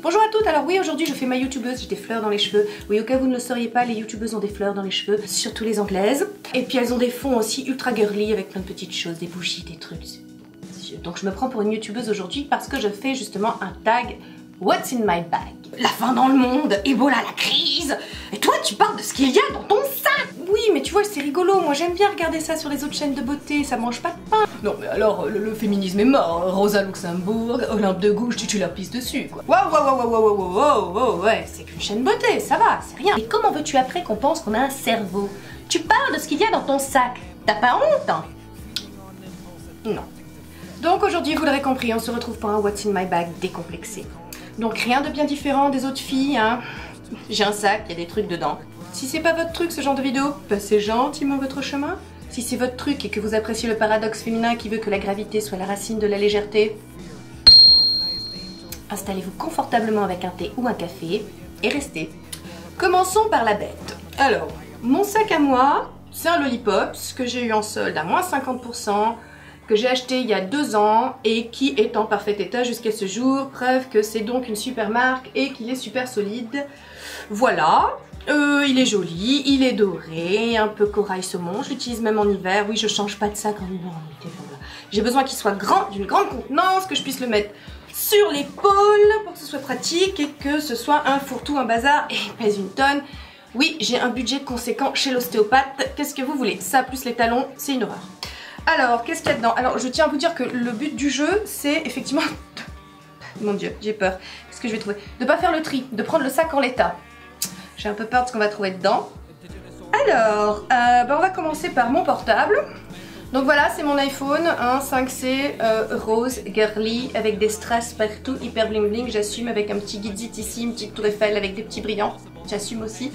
Bonjour à toutes, alors oui aujourd'hui je fais ma youtubeuse, j'ai des fleurs dans les cheveux. Oui, au cas où vous ne le sauriez pas, les youtubeuses ont des fleurs dans les cheveux, surtout les anglaises. Et puis elles ont des fonds aussi ultra girly avec plein de petites choses, des bougies, des trucs. Donc je me prends pour une youtubeuse aujourd'hui parce que je fais justement un tag What's in my bag. La faim dans le monde, Ebola, la crise. Et toi tu parles de ce qu'il y a dans ton sac. Oui mais tu vois c'est rigolo, moi j'aime bien regarder ça sur les autres chaînes de beauté, ça mange pas de pain. Non mais alors le féminisme est mort, Rosa Luxembourg, Olympe de Gouges, tu leur pisses dessus quoi. Wow, ouais, c'est qu'une chaîne beauté, ça va, c'est rien. Et comment veux-tu après qu'on pense qu'on a un cerveau? Tu parles de ce qu'il y a dans ton sac, t'as pas honte hein? Non. Donc aujourd'hui vous l'aurez compris, on se retrouve pour un What's in my bag décomplexé. Donc rien de bien différent des autres filles, hein. J'ai un sac, il y a des trucs dedans. Si c'est pas votre truc ce genre de vidéo, passez gentiment votre chemin. Si c'est votre truc et que vous appréciez le paradoxe féminin qui veut que la gravité soit la racine de la légèreté, installez-vous confortablement avec un thé ou un café et restez. Commençons par la bête. Alors, mon sac à moi, c'est un Lollipops que j'ai eu en solde à moins 50%, que j'ai acheté il y a 2 ans et qui est en parfait état jusqu'à ce jour. Preuve que c'est donc une super marque et qu'il est super solide. Voilà. Il est joli, il est doré, un peu corail saumon, je l'utilise même en hiver. Oui, je change pas de sac en hiver en été. J'ai besoin qu'il soit grand, d'une grande contenance, que je puisse le mettre sur l'épaule pour que ce soit pratique et que ce soit un fourre-tout, un bazar et il pèse une tonne. Oui, j'ai un budget conséquent chez l'ostéopathe. Qu'est-ce que vous voulez? Ça plus les talons, c'est une horreur. Alors, qu'est-ce qu'il y a dedans? Alors, je tiens à vous dire que le but du jeu, c'est effectivement... Mon Dieu, j'ai peur. Qu'est-ce que je vais trouver? De pas faire le tri, de prendre le sac en l'état. J'ai un peu peur de ce qu'on va trouver dedans. Alors, on va commencer par mon portable. Donc voilà, c'est mon iPhone, un 5C rose girly avec des strass partout, hyper bling bling. J'assume avec un petit guidzit ici, une petite tour Eiffel avec des petits brillants. J'assume aussi.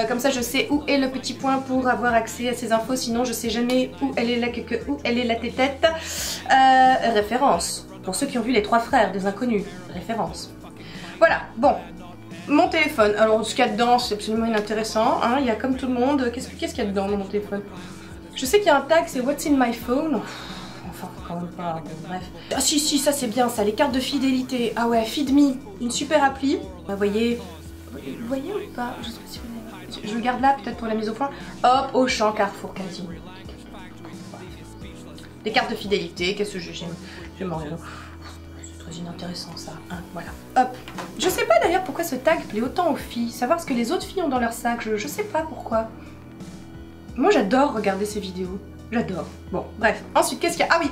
Comme ça, je sais où est le petit point pour avoir accès à ces infos. Sinon, je sais jamais où elle est la queue, où elle est la tétette. Référence. Pour ceux qui ont vu Les Trois Frères des Inconnus. Référence. Voilà, bon. Mon téléphone, alors ce qu'il y a dedans c'est absolument inintéressant, hein. Il y a comme tout le monde, qu'est-ce qu'il y a dedans dans mon téléphone? Je sais qu'il y a un tag, c'est What's in my phone. Enfin quand même pas, bon, bref. Ah si ça c'est bien ça, les cartes de fidélité. Ah ouais, FeedMe, une super appli. Vous voyez ou pas? Je sais pas si vous avez... Je le garde là peut-être pour la mise au point. Hop, Auchan, Carrefour, Casino. Des cartes de fidélité, qu'est-ce que j'aime rien. Inintéressant ça, hein, voilà. Hop. Je sais pas d'ailleurs pourquoi ce tag plaît autant aux filles. Savoir ce que les autres filles ont dans leur sac, je sais pas pourquoi. Moi j'adore regarder ces vidéos. J'adore. Bon, bref. Ensuite, qu'est-ce qu'il y a? Ah oui.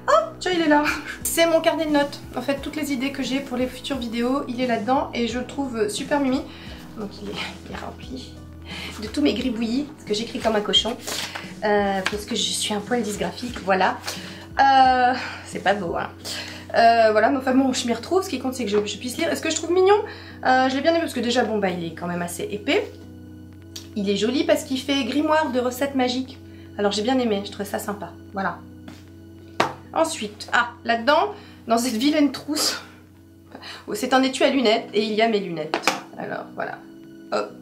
Oh, tiens, il est là. C'est mon carnet de notes. En fait, toutes les idées que j'ai pour les futures vidéos, il est là-dedans et je le trouve super mimi. Donc il est rempli de tous mes gribouillis, parce que j'écris comme un cochon. Parce que je suis un poil dysgraphique, voilà. C'est pas beau, hein. Voilà, mais enfin bon, je m'y retrouve, ce qui compte c'est que je puisse lire. Est-ce que je trouve mignon? Je l'ai bien aimé parce que déjà, bon bah il est quand même assez épais. Il est joli parce qu'il fait grimoire de recettes magiques. Alors j'ai bien aimé, je trouvais ça sympa, voilà. Ensuite, là-dedans, dans cette vilaine trousse, c'est un étui à lunettes et il y a mes lunettes. Alors voilà, hop.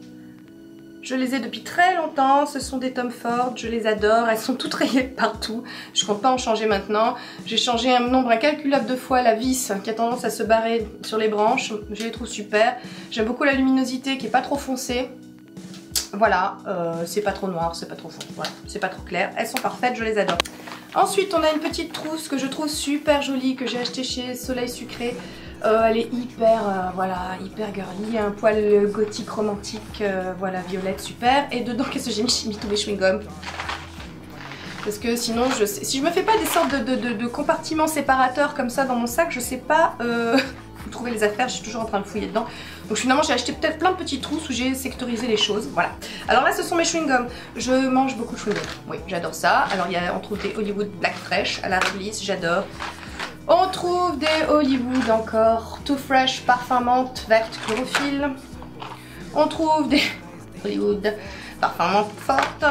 Je les ai depuis très longtemps, ce sont des Tom Ford, je les adore, elles sont toutes rayées partout, je compte pas en changer maintenant. J'ai changé un nombre incalculable de fois la vis qui a tendance à se barrer sur les branches, je les trouve super. J'aime beaucoup la luminosité qui est pas trop foncée, voilà, c'est pas trop noir, c'est pas trop foncé, voilà, c'est pas trop clair, elles sont parfaites, je les adore. Ensuite on a une petite trousse que je trouve super jolie, que j'ai achetée chez Soleil Sucré. Elle est hyper, voilà, hyper girly, un poil gothique romantique, voilà, violette, super. Et dedans, qu'est-ce que j'ai mis tous mes chewing-gums. Parce que sinon, si je me fais pas des sortes de compartiments séparateurs comme ça dans mon sac, je sais pas où trouver les affaires, je suis toujours en train de fouiller dedans. Donc finalement, j'ai acheté peut-être plein de petites trousses où j'ai sectorisé les choses, voilà. Alors là, ce sont mes chewing-gums. Je mange beaucoup de chewing-gums, oui, j'adore ça. Alors on trouve des Hollywood Black Fresh à la réglisse, j'adore. On trouve des Hollywood encore, Too Fresh, parfum menthe, verte, chlorophylle. On trouve des Hollywood, parfum menthe forte.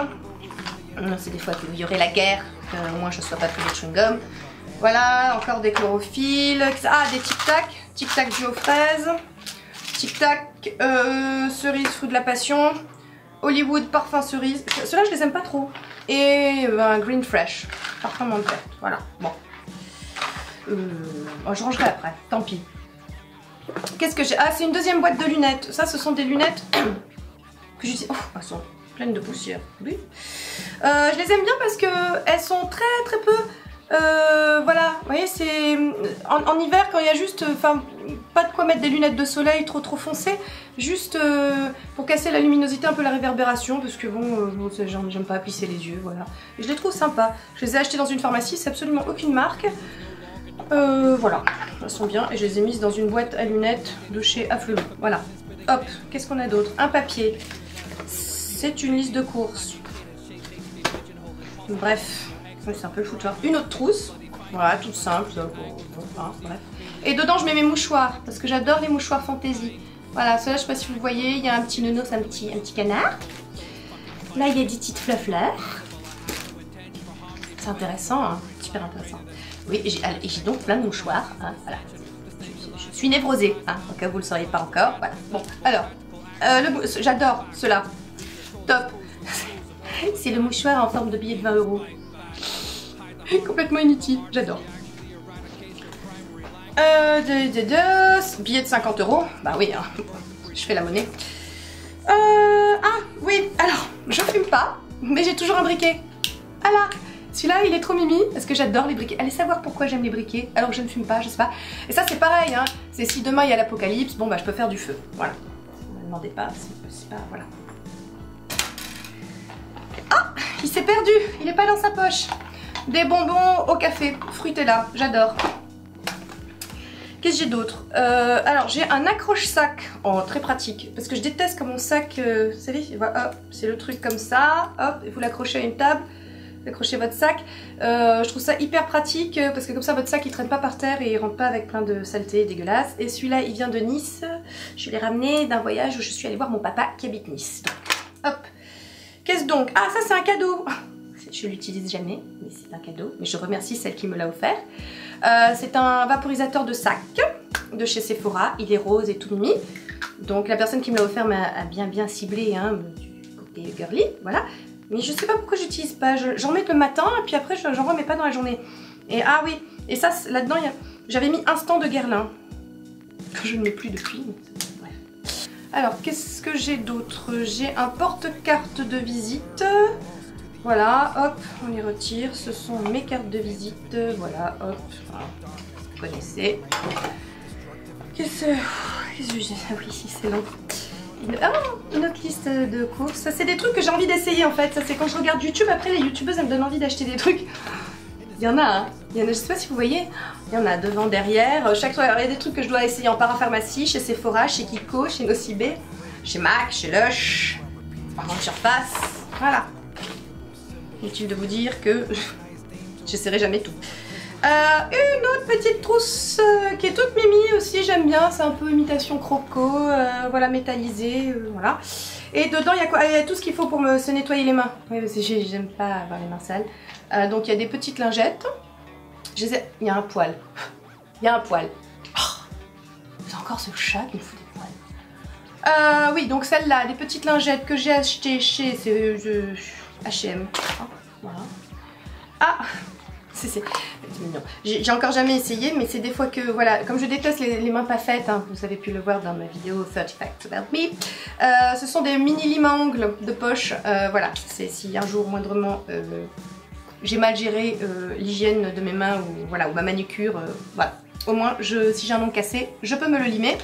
C'est des fois qu'il y aurait la guerre, au moins je ne sois pas pris de chewing-gum. Voilà, encore des chlorophylles. Ah, des Tic Tac duo fraise. Tic Tac cerise, fruit de la passion. Hollywood, parfum cerise. Ceux-là, je les aime pas trop. Et un Green Fresh, parfum menthe verte. Voilà, bon. Je rangerai après, tant pis. Qu'est-ce que j'ai? Ah, c'est une deuxième boîte de lunettes. Ça, ce sont des lunettes que j'utilise. Oh, elles sont pleines de poussière. Oui. Je les aime bien parce que elles sont très peu. Voilà, vous voyez, c'est en hiver quand il y a juste, enfin, pas de quoi mettre des lunettes de soleil trop foncées, juste pour casser la luminosité, un peu la réverbération, parce que bon, j'aime pas plisser les yeux, voilà. Et je les trouve sympas. Je les ai achetées dans une pharmacie, c'est absolument aucune marque. Voilà, elles sont bien et je les ai mises dans une boîte à lunettes de chez Afflelou. Voilà. Hop, qu'est-ce qu'on a d'autre? Un papier. C'est une liste de courses. Bref. C'est un peu le foutoir. Une autre trousse, voilà, toute simple, hein, bref. Et dedans je mets mes mouchoirs, parce que j'adore les mouchoirs fantaisie. Voilà, ceux-là je sais pas si vous le voyez, il y a un petit nounours, un petit canard. Là il y a des petites fleurs. C'est intéressant, hein, super intéressant. Oui, j'ai donc plein de mouchoirs, hein, voilà. Je suis névrosée, hein, au cas où vous le sauriez pas encore, voilà. Bon, alors, j'adore ceux-là, top. C'est le mouchoir en forme de billet de 20 €. Complètement inutile, j'adore. Billet de 50 €. Bah oui, hein. Je fais la monnaie. Ah oui, alors, je fume pas, mais j'ai toujours un briquet. Ah là, celui-là il est trop mimi, parce que j'adore les briquets. Allez savoir pourquoi j'aime les briquets, alors que je ne fume pas, je sais pas. Et ça c'est pareil, hein. C'est si demain il y a l'apocalypse, bon bah je peux faire du feu. Voilà. Ne me demandez pas, c'est pas... Voilà. Ah, il s'est perdu, il est pas dans sa poche. Des bonbons au café, Fruitella, j'adore. Qu'est-ce que j'ai d'autre? Alors j'ai un accroche-sac, oh, très pratique, parce que je déteste quand mon sac, vous savez, voilà, hop, c'est le truc comme ça, hop, et vous l'accrochez à une table, vous accrochez votre sac. Je trouve ça hyper pratique, parce que comme ça votre sac il traîne pas par terre et il rentre pas avec plein de saletés dégueulasses. Et celui-là il vient de Nice, je l'ai ramené d'un voyage où je suis allée voir mon papa qui habite Nice. Donc, hop, qu'est-ce donc? Ah ça c'est un cadeau. Je l'utilise jamais, mais c'est un cadeau. Mais je remercie celle qui me l'a offert. C'est un vaporisateur de sac de chez Sephora. Il est rose et tout mimi. Donc la personne qui me l'a offert m'a bien ciblé, hein, du côté girly, voilà. Mais je sais pas pourquoi j'utilise pas. J'en mets le matin et puis après j'en remets pas dans la journée. Et ah oui, et ça là-dedans j'avais mis Instant de Guerlain que je ne mets plus depuis. Bref. Alors qu'est-ce que j'ai d'autre? J'ai un porte-carte de visite. Voilà, hop, on les retire. Ce sont mes cartes de visite. Voilà, hop. Voilà. Vous connaissez. Qu'est-ce que j'ai? Ah oui, c'est long. Une autre liste de courses. Ça, c'est des trucs que j'ai envie d'essayer en fait. Ça, c'est quand je regarde YouTube. Après, les youtubeuses, elles me donnent envie d'acheter des trucs. Il y en a, hein. Il y en a, je sais pas si vous voyez. Il y en a devant, derrière. Chaque fois, il y a des trucs que je dois essayer en parapharmacie, chez Sephora, chez Kiko, chez Nocibé, chez Mac, chez Lush, par grande surface. Voilà. Inutile de vous dire que j'essaierai jamais tout. Une autre petite trousse qui est toute mimi aussi, j'aime bien, c'est un peu imitation croco, voilà, métallisé, voilà. Et dedans il y a quoi? Il y a tout ce qu'il faut pour se nettoyer les mains. Oui, parce que j'aime pas avoir les mains sales. Donc il y a des petites lingettes. Il y a un poil. Il y a un poil. Oh, c'est encore ce chat qui me fout des poils. Oui, donc celle-là, des petites lingettes que j'ai achetées chez H&M. Voilà. Ah, c'est mignon. J'ai encore jamais essayé, mais c'est des fois que, voilà, comme je déteste les mains pas faites, hein, vous avez pu le voir dans ma vidéo 30 Facts About Me, ce sont des mini limes à ongles de poche. Voilà, c'est si un jour moindrement j'ai mal géré l'hygiène de mes mains ou, voilà, ou ma manucure, voilà. Au moins, si j'ai un ongle cassé, je peux me le limer.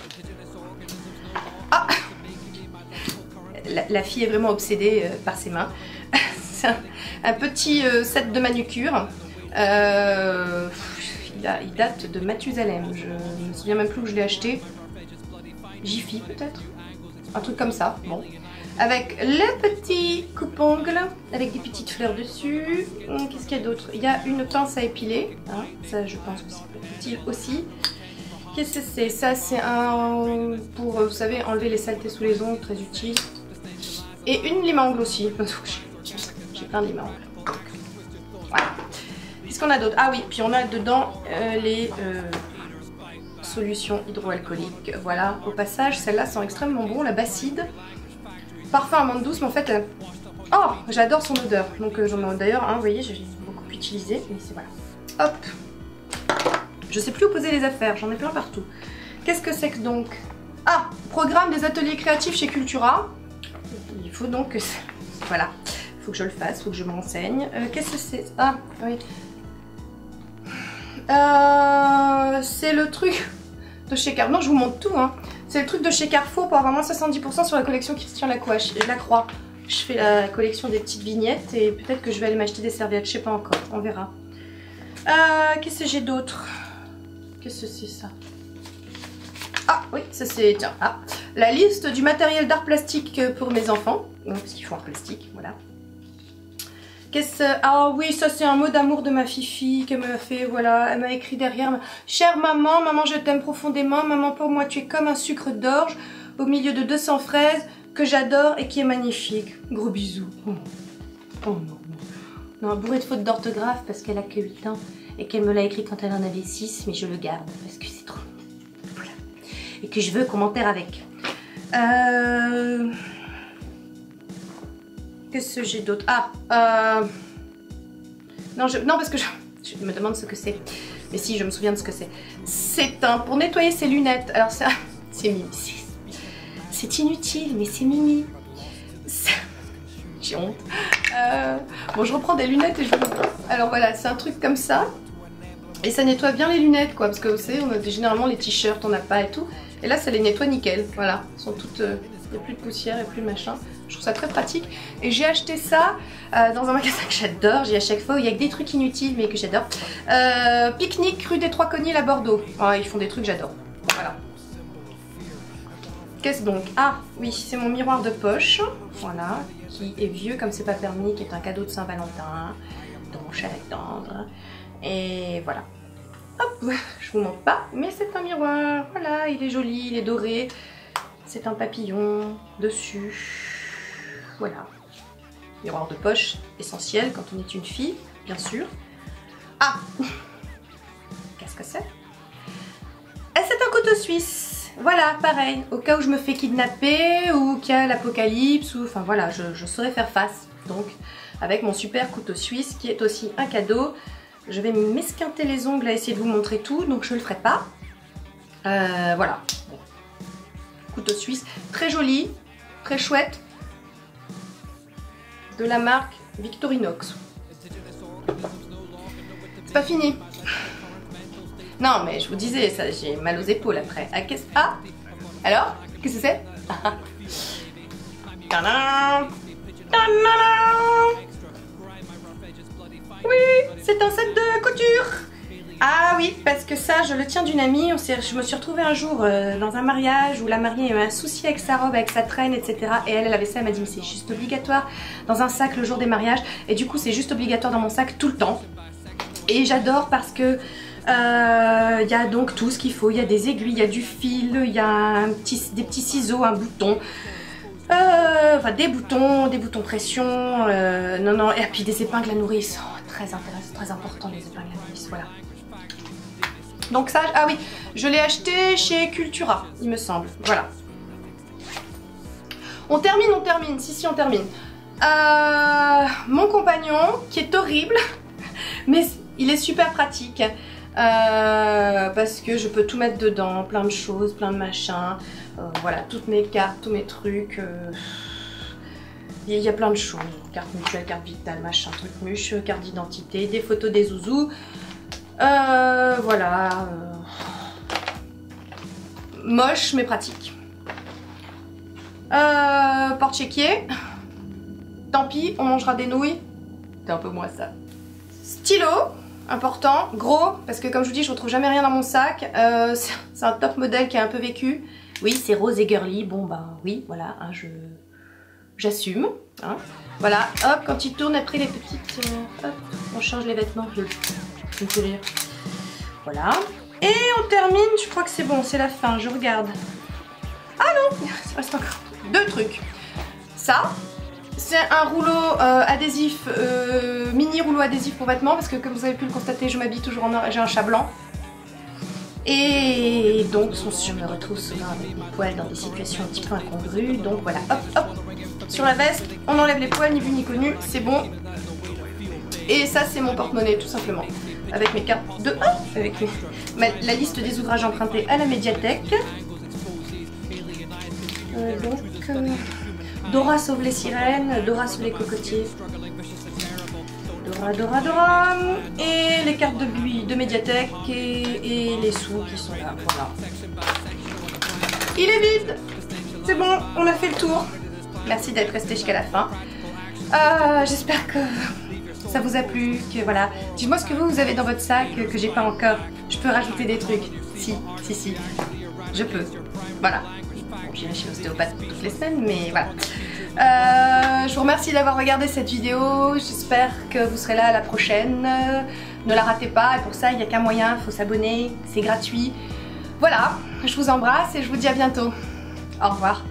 Ah, la fille est vraiment obsédée par ses mains. C'est un petit set de manucure. Il date de Mathusalem. Je me souviens même plus où je l'ai acheté. Jiffy peut-être. Un truc comme ça. Bon. Avec les petits coupe-ongles. Avec des petites fleurs dessus. Qu'est-ce qu'il y a d'autre? Il y a une pince à épiler. Hein, ça je pense que c'est utile aussi. Qu'est-ce que c'est? Ça c'est un... pour, vous savez, enlever les saletés sous les ongles. Très utile. Et une lime à ongles aussi. J'ai plein de limes à ongles. Voilà. Qu'est-ce qu'on a d'autre? Ah oui, puis on a dedans les solutions hydroalcooliques. Voilà, au passage, celles-là sont extrêmement bonnes. La Bacide, parfum amande douce, mais en fait, oh, j'adore son odeur. Donc j'en ai d'ailleurs, hein, vous voyez, j'ai beaucoup utilisé. Mais c'est voilà. Hop. Je sais plus où poser les affaires, j'en ai plein partout. Qu'est-ce que c'est que donc? Ah, programme des ateliers créatifs chez Cultura. Il faut donc que... Voilà, il faut que je le fasse, il faut que je me renseigne. Qu'est-ce que c'est? Ah, oui. C'est le truc de chez Carrefour. Non, je vous montre tout, hein. C'est le truc de chez Carrefour pour avoir moins 70% sur la collection Christian Lacroix. Je fais la collection des petites vignettes et peut-être que je vais aller m'acheter des serviettes, je sais pas encore, on verra. Qu'est-ce que j'ai d'autre? Qu'est-ce que c'est ça? Ah oui, ça c'est... Tiens, ah, la liste du matériel d'art plastique pour mes enfants. Parce qu'ils font art plastique, voilà. Qu'est-ce... Ah oui, ça c'est un mot d'amour de ma fifi qu'elle m'a fait, voilà. Elle m'a écrit derrière. Chère maman, maman je t'aime profondément. Maman pour moi tu es comme un sucre d'orge au milieu de 200 fraises que j'adore et qui est magnifique. Gros bisous. Oh, oh non. Non, bourré de fautes d'orthographe parce qu'elle a que 8 ans et qu'elle me l'a écrit quand elle en avait 6, mais je le garde parce que c'est trop... Voilà. Et que je veux commentaire avec. Qu'est-ce que j'ai d'autre? Ah, non, parce que je me demande ce que c'est. Mais si, je me souviens de ce que c'est. C'est un... pour nettoyer ses lunettes. Alors ça, c'est mimi. C'est inutile, mais c'est mimi. J'ai honte. Bon, je reprends des lunettes et je vous montre. Alors voilà, c'est un truc comme ça. Et ça nettoie bien les lunettes, quoi. Parce que vous savez, on a généralement les t-shirts, on n'a pas et tout. Et là, ça les nettoie nickel. Voilà, elles sont toutes... il n'y a plus de poussière et plus de machin. Je trouve ça très pratique. Et j'ai acheté ça dans un magasin que j'adore. J'ai à chaque fois où il y a que des trucs inutiles mais que j'adore. Pique-nique rue des Trois-Conils à Bordeaux. Oh, ils font des trucs que j'adore. Voilà. Qu'est-ce donc? Ah oui, c'est mon miroir de poche. Voilà. Qui est vieux comme c'est pas permis. Qui est un cadeau de Saint-Valentin. Dans mon chalet tendre. Et voilà. Hop, je vous montre pas. Mais c'est un miroir. Voilà, il est joli, il est doré. C'est un papillon dessus. Voilà. Miroir de poche, essentiel quand on est une fille, bien sûr. Ah! Qu'est-ce que c'est? Et c'est un couteau suisse. Voilà, pareil. Au cas où je me fais kidnapper ou qu'il y a l'apocalypse, ou enfin voilà, je saurais faire face. Donc, avec mon super couteau suisse qui est aussi un cadeau. Je vais m'esquinter les ongles à essayer de vous montrer tout, donc je le ferai pas. Voilà. Couteau suisse, très joli, très chouette, de la marque Victorinox. C'est pas fini. Non mais je vous disais, ça, j'ai mal aux épaules après. Ah, alors, qu'est-ce que c'est? Tadam! Tadam! Oui, c'est un set de couture. Ah oui, parce que ça, je le tiens d'une amie. Je me suis retrouvée un jour dans un mariage où la mariée a eu un souci avec sa robe, avec sa traîne, etc. Et elle avait ça, elle m'a dit, mais c'est juste obligatoire dans un sac le jour des mariages. Et du coup, c'est juste obligatoire dans mon sac tout le temps. Et j'adore parce que y a donc tout ce qu'il faut. Il y a des aiguilles, il y a du fil, il y a des petits ciseaux, un bouton. Enfin, des boutons pression. Non, et puis des épingles à nourrice. Oh, très intéressant, très important les épingles à nourrice, voilà. Donc ça, ah oui, je l'ai acheté chez Cultura, il me semble. Voilà. On termine. Si, on termine. Mon compagnon, qui est horrible, mais il est super pratique. Parce que je peux tout mettre dedans, plein de choses, plein de machins. Voilà, toutes mes cartes, tous mes trucs. Il y a plein de choses. Carte mutuelle, carte vitale, machin, truc muche, carte d'identité, des photos des zouzous. Voilà. Moche mais pratique. Porte-chéquier. Tant pis, on mangera des nouilles. C'est un peu moins ça. Stylo, important, gros, parce que comme je vous dis, je retrouve jamais rien dans mon sac. C'est un top modèle qui a un peu vécu. Oui, c'est rose et girly. Bon bah oui, voilà, hein, j'assume. Hein. Voilà, hop, quand il tourne après les petites... hop, on change les vêtements. Je me fais rire. Voilà. Et on termine, je crois que c'est bon, c'est la fin, je regarde. Ah non, il reste encore 2 trucs. Ça, c'est un rouleau adhésif, mini rouleau adhésif pour vêtements, parce que comme vous avez pu le constater, je m'habille toujours en or et j'ai un chat blanc. Et donc, je me retrouve souvent avec des poils dans des situations un petit peu incongrues. Donc voilà, hop, hop, sur la veste, on enlève les poils, ni vu ni connu, c'est bon. Et ça, c'est mon porte-monnaie, tout simplement. avec mes cartes de... avec la liste des ouvrages empruntés à la médiathèque. Dora sauve les sirènes, Dora sous les cocotiers. Dora. Et les cartes de médiathèque et les sous qui sont là. Voilà. Il est vide. C'est bon, on a fait le tour. Merci d'être resté jusqu'à la fin. J'espère que ça vous a plu, que voilà. Dites-moi ce que vous avez dans votre sac que j'ai pas encore. Je peux rajouter des trucs. Si. Je peux. Voilà. Bon, j'irai chez l'ostéopathe toutes les semaines, mais voilà. Je vous remercie d'avoir regardé cette vidéo. J'espère que vous serez là à la prochaine. Ne la ratez pas. Et pour ça, il n'y a qu'un moyen. Il faut s'abonner. C'est gratuit. Voilà. Je vous embrasse et je vous dis à bientôt. Au revoir.